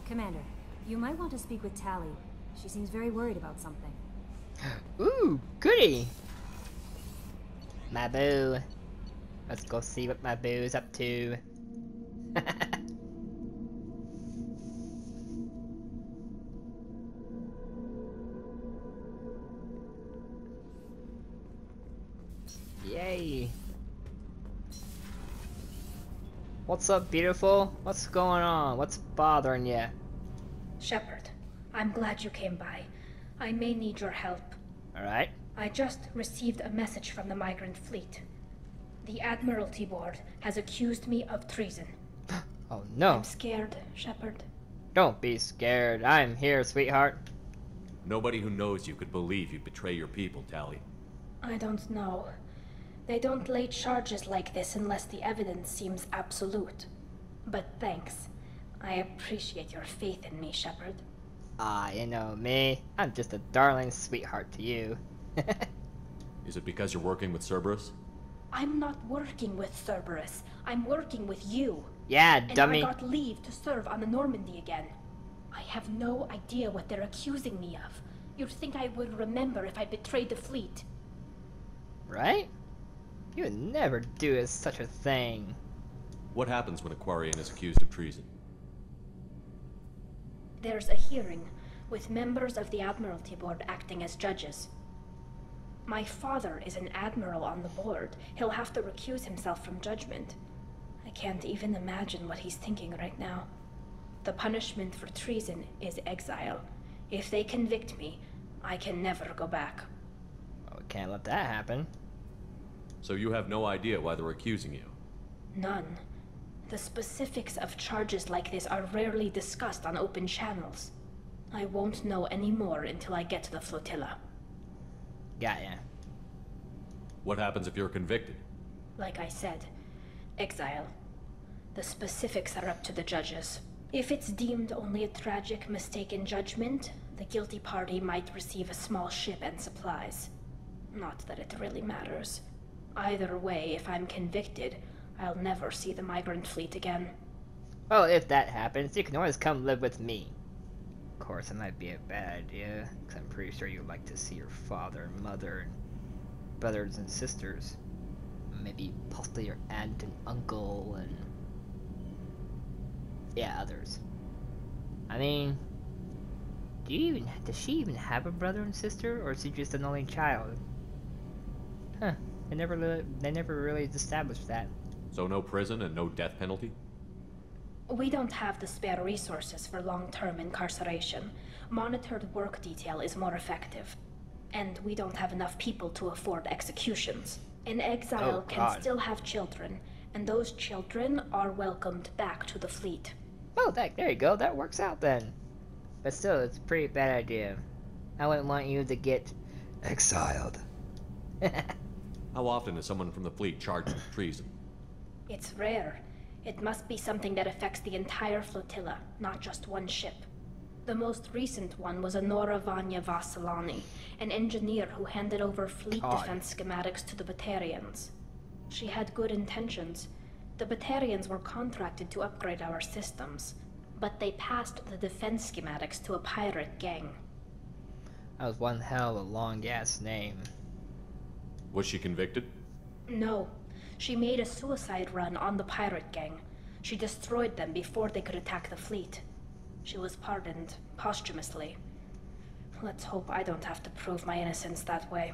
Commander, you might want to speak with Tali. She seems very worried about something. Ooh, goody! My boo. Let's go see what my boo's up to. Yay! What's up, beautiful? What's going on? What's bothering you? Shepard, I'm glad you came by. I may need your help. Alright. I just received a message from the migrant fleet. The Admiralty Board has accused me of treason. Oh no. I'm scared, Shepard. Don't be scared. I'm here, sweetheart. Nobody who knows you could believe you betray your people, Tali. I don't know. They don't lay charges like this unless the evidence seems absolute. But thanks. I appreciate your faith in me, Shepard. Ah, you know me. I'm just a darling sweetheart to you. Is it because you're working with Cerberus? I'm not working with Cerberus. I'm working with you. Yeah, And dummy. I got leave to serve on the Normandy again. I have no idea what they're accusing me of. You'd think I would remember if I betrayed the fleet. Right? You would never do such a thing. What happens when a Quarian is accused of treason? There's a hearing, with members of the Admiralty Board acting as judges. My father is an admiral on the board. He'll have to recuse himself from judgment. I can't even imagine what he's thinking right now. The punishment for treason is exile. If they convict me, I can never go back. Oh, we can't let that happen. So you have no idea why they're accusing you? None. The specifics of charges like this are rarely discussed on open channels. I won't know any more until I get to the flotilla. Got ya. What happens if you're convicted? Like I said, exile. The specifics are up to the judges. If it's deemed only a tragic mistake in judgment, the guilty party might receive a small ship and supplies. Not that it really matters. Either way, if I'm convicted, I'll never see the migrant fleet again. Well, if that happens, you can always come live with me. Of course, it might be a bad idea, because I'm pretty sure you'd like to see your father and mother and brothers and sisters. Maybe possibly your aunt and uncle and... yeah, others. I mean... does she even have a brother and sister, or is she just an only child? Huh, they never really established that. So no prison and no death penalty? We don't have the spare resources for long-term incarceration. Monitored work detail is more effective. And we don't have enough people to afford executions. An exile can still have children, and those children are welcomed back to the fleet. Oh, there you go, that works out then. But still, it's a pretty bad idea. I wouldn't want you to get... exiled. How often is someone from the fleet charged with treason? It's rare. It must be something that affects the entire flotilla, not just one ship. The most recent one was Honora Vanya Vassilani, an engineer who handed over fleet defense schematics to the Batarians. She had good intentions. The Batarians were contracted to upgrade our systems, but they passed the defense schematics to a pirate gang. That was one hell of a long-ass name. Was she convicted? No. She made a suicide run on the pirate gang. She destroyed them before they could attack the fleet. She was pardoned posthumously. Let's hope I don't have to prove my innocence that way.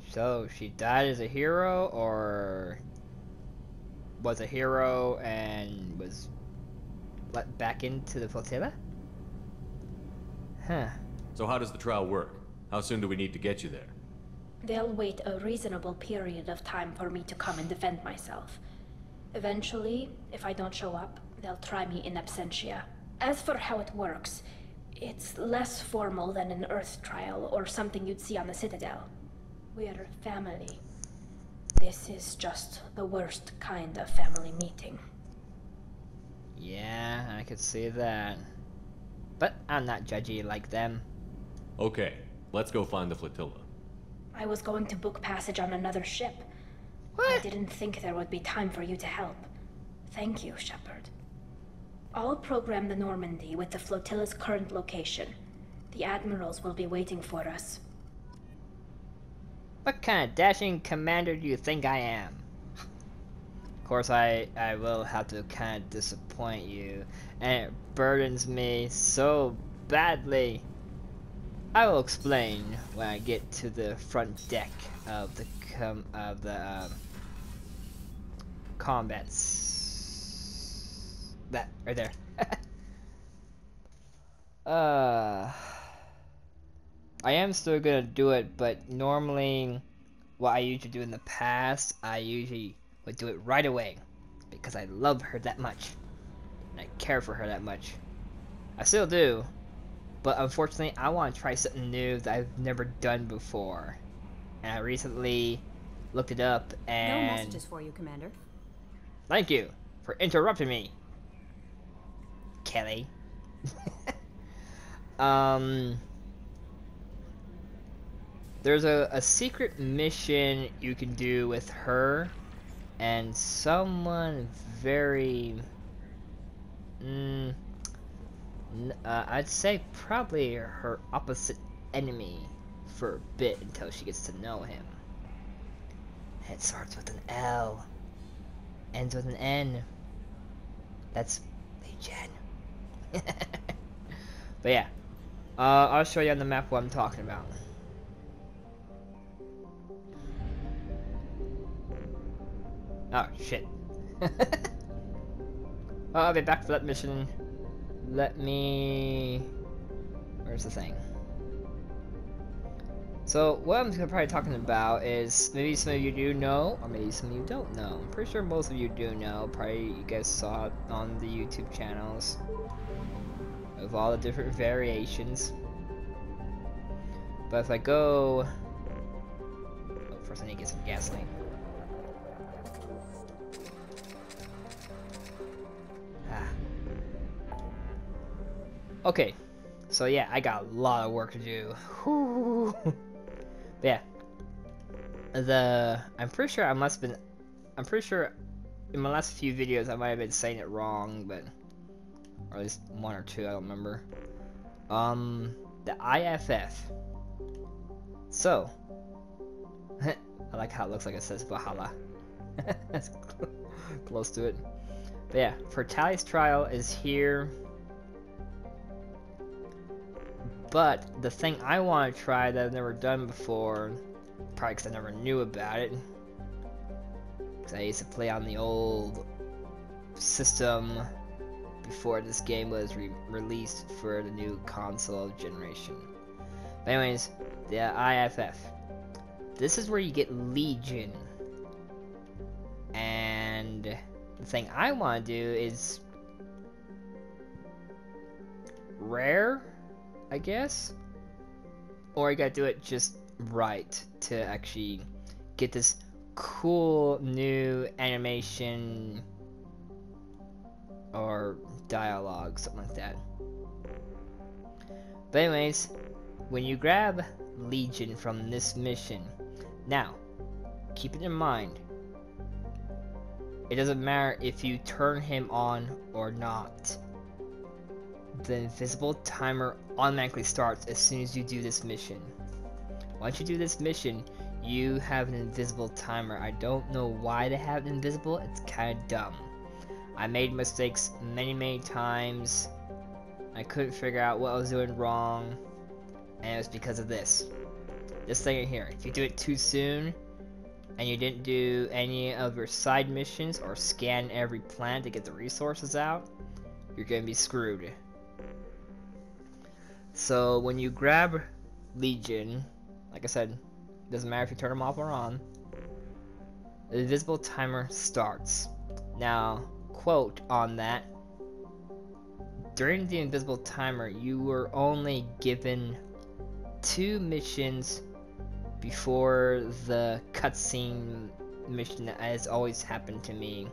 So, she died as a hero, or was a hero and was let back into the flotilla? Huh. So how does the trial work? How soon do we need to get you there? They'll wait a reasonable period of time for me to come and defend myself. Eventually, if I don't show up, they'll try me in absentia. As for how it works, it's less formal than an Earth trial or something you'd see on the Citadel. We're family. This is just the worst kind of family meeting. Yeah, I could see that. But I'm not judgy like them. Okay, let's go find the flotilla. I was going to book passage on another ship. What? I didn't think there would be time for you to help. Thank you, Shepard. I'll program the Normandy with the flotilla's current location. The admirals will be waiting for us. What kind of dashing commander do you think I am? Of course, I will have to kind of disappoint you, and it burdens me so badly. I will explain when I get to the front deck of the combats. That right there. I am still gonna do it, but normally what I usually do in the past, I usually would do it right away because I love her that much and I care for her that much. I still do, but unfortunately I want to try something new that I've never done before, and I recently looked it up and... No messages for you, Commander. Thank you for interrupting me, Kelly. There's a secret mission you can do with her and someone very I'd say probably her opposite enemy for a bit until she gets to know him. It starts with an L, ends with an N. That's Legion. But yeah, I'll show you on the map what I'm talking about. Oh shit. I'll be back for that mission. Let me... Where's the thing? So what I'm probably talking about is maybe some of you do know, or maybe some of you don't know. I'm pretty sure most of you do know. Probably you guys saw it on the YouTube channels of all the different variations. But if I go... Oh, first I need to get some gasoline. Okay, so yeah, I got a lot of work to do. Whew. Yeah, I'm pretty sure I'm pretty sure in my last few videos I might have been saying it wrong, but, or at least one or two, I don't remember. The IFF. So, I like how it looks like it says Valhalla. That's close to it. But yeah, for Tali's trial is here. But the thing I want to try that I've never done before, probably because I never knew about it, because I used to play on the old system before this game was released for the new console generation. But anyways, the IFF. This is where you get Legion. And the thing I want to do is rare, I guess, or you gotta do it just right to actually get this cool new animation or dialogue, something like that. But anyways, when you grab Legion from this mission, now keep it in mind, it doesn't matter if you turn him on or not. The invisible timer automatically starts as soon as you do this mission. Once you do this mission, you have an invisible timer. I don't know why they have it invisible, it's kind of dumb. I made mistakes many times. I couldn't figure out what I was doing wrong, and it was because of this. This thing right here, if you do it too soon, and you didn't do any of your side missions or scan every planet to get the resources out, you're gonna be screwed. So when you grab Legion, like I said, doesn't matter if you turn them off or on, the invisible timer starts. Now, quote on that, during the invisible timer, you were only given 2 missions before the cutscene mission that has always happened to me,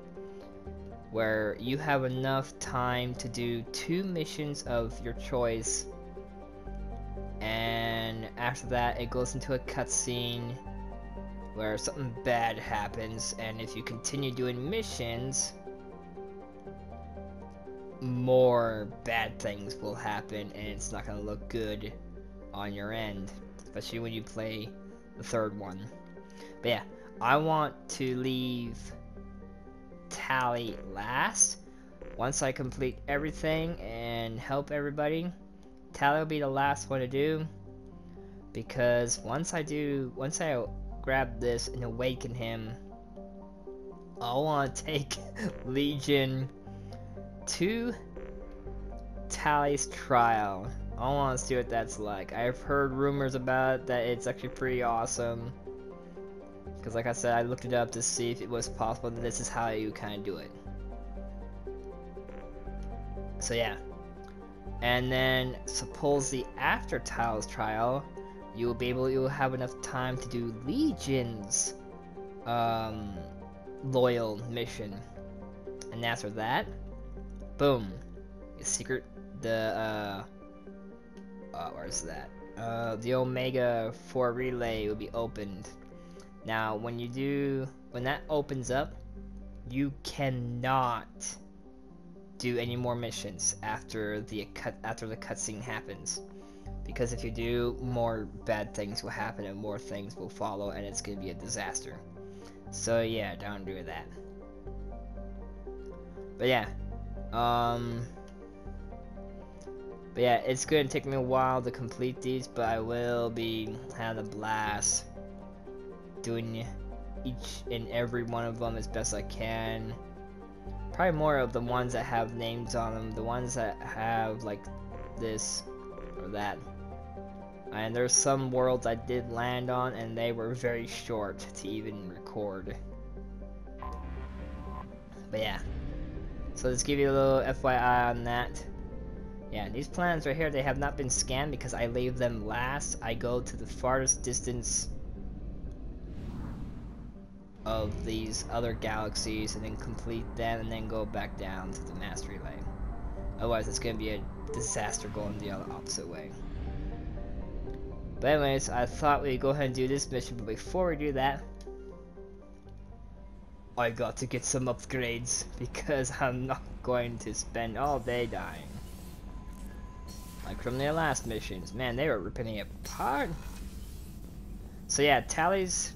where you have enough time to do 2 missions of your choice, and after that it goes into a cutscene where something bad happens, and if you continue doing missions, more bad things will happen, and it's not gonna look good on your end, especially when you play the third one. But yeah, I want to leave Tali last. Once I complete everything and help everybody, Tali will be the last one to do, because once I grab this and awaken him, I want to take Legion to Tali's trial. I want to see what that's like. I've heard rumors about it, that it's actually pretty awesome. Because like I said, I looked it up to see if it was possible, and this is how you kind of do it. So yeah. And then supposedly after Tali's trial, you'll have enough time to do Legion's loyal mission. And after that, boom, where's that? The Omega 4 relay will be opened. Now, when that opens up, you cannot do any more missions after the cutscene happens, because if you do, more bad things will happen and more things will follow, and it's gonna be a disaster. So yeah, don't do that. But yeah, it's gonna take me a while to complete these, but I will be having a blast doing each and every one of them as best I can. Probably more of the ones that have names on them, the ones that have like this or that. And there's some worlds I did land on, and they were very short to even record. But yeah, so let's give you a little FYI on that. Yeah, these planets right here, they have not been scanned because I leave them last. I go to the farthest distance of these other galaxies and then complete them and then go back down to the master relay. Otherwise it's gonna be a disaster going the other opposite way. But anyways, I thought we'd go ahead and do this mission, but before we do that, I got to get some upgrades because I'm not going to spend all day dying. Like from their last missions. Man, they were ripping it apart. So yeah, Tali's,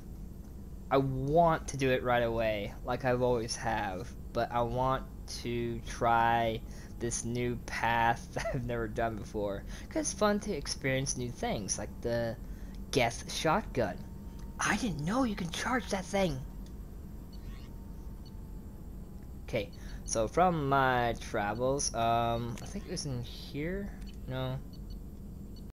I want to do it right away, like I've always have, but I want to try this new path that I've never done before, because it's fun to experience new things, like the Geth shotgun. I didn't know you can charge that thing. Okay, so from my travels, I think it was in here? No,